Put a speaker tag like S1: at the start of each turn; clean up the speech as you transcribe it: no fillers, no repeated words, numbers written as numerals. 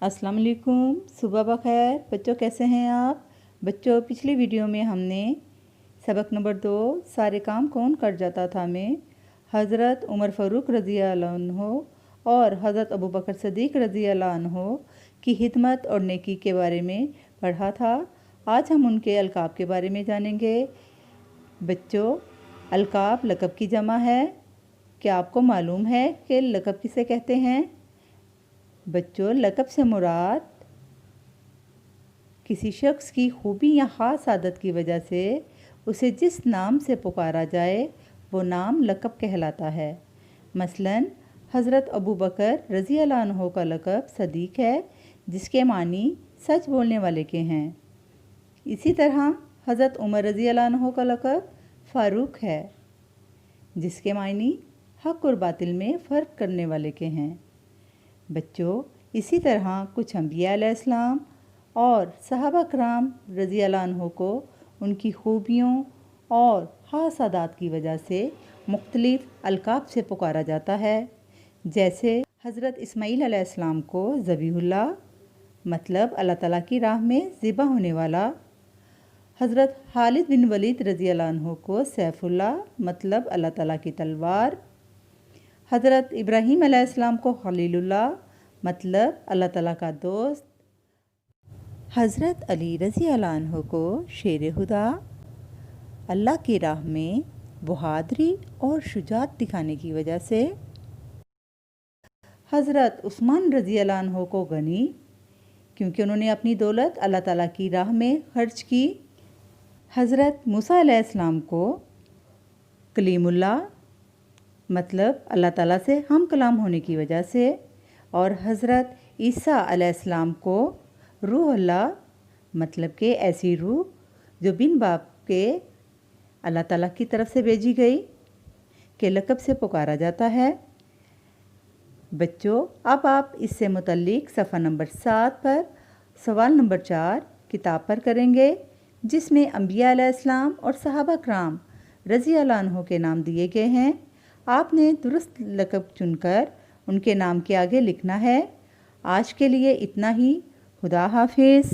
S1: अस्सलाम वालेकुम, सुबह बखैर बच्चों। कैसे हैं आप बच्चों? पिछली वीडियो में हमने सबक नंबर 2 सारे काम कौन कर जाता था में हज़रत उमर फ़ारूक रज़ी अल्लाह अन्हो और हज़रत अबू बकर सिद्दीक़ रज़ी अल्लाह अन्हो की हिदमत और नेकी के बारे में पढ़ा था। आज हम उनके अलकाब के बारे में जानेंगे। बच्चों, अलकाब लक़ब की जमा है। क्या आपको मालूम है कि लक़ब किसे कहते हैं? बच्चों, लक़ब से मुराद किसी शख्स की खूबी या ख़ास आदत की वजह से उसे जिस नाम से पुकारा जाए वो नाम लक़ब कहलाता है। मसलन हज़रत अबू बकर रज़ी अल्लाह अन्हो का लक़ब सदीक़ है, जिसके मानी सच बोलने वाले के हैं। इसी तरह हज़रत उमर रज़ी अल्लाह अन्हो का लक़ब फ़ारूक है, जिसके मानी हक़ और बातिल में फ़र्क करने वाले के हैं। बच्चों, इसी तरह कुछ अंबिया अलैहिस्सलाम और सहाबा कराम रज़ी अल्लाह अन्हो को उनकी खूबियों और ख़ास आदात की वजह से मुख्तलिफ़ अलकाब से पुकारा जाता है। जैसे हज़रत इस्माईल अलैहिस्सलाम को ज़बीहुल्लाह मतलब अल्लाह ताला की राह में ज़िबा होने वाला, हज़रत खालिद बिन वलीद रज़ी अल्लाह अन्हो को सैफ़ुल्लाह मतलब अल्लाह ताला की तलवार, हज़रत इब्राहीम अलैहिस्सलाम को खलीलुल्लाह मतलब अल्लाह ताला का दोस्त, हज़रत अली रज़ी अल्लाह अन्हो को शेर खुदा अल्लाह की राह में बहादुरी और शुजाअत दिखाने की वजह से, हज़रत उस्मान रज़ी अल्लाह अन्हो को गनी क्योंकि उन्होंने अपनी दौलत अल्लाह ताला की राह में खर्च की, हज़रत मूसा अलैहिस्सलाम को कलीमुल्लाह मतलब अल्लाह ताला से हम कलाम होने की वजह से, और हज़रत ईसा अलैहिस्सलाम को रूह अल्लाह मतलब कि ऐसी रूह जो बिन बाप के अल्लाह ताला की तरफ से भेजी गई के लक़ब से पुकारा जाता है। बच्चों, अब आप इससे मुतल्लिक़ सफ़ा नंबर 7 पर सवाल नंबर 4 किताब पर करेंगे, जिसमें अंबिया अलैहिस्सलाम और सहाबा कराम रज़ी अल्लाह अन्हो के नाम दिए गए हैं। आपने दुरुस्त लक़ब चुनकर उनके नाम के आगे लिखना है। आज के लिए इतना ही। खुदा हाफिज़।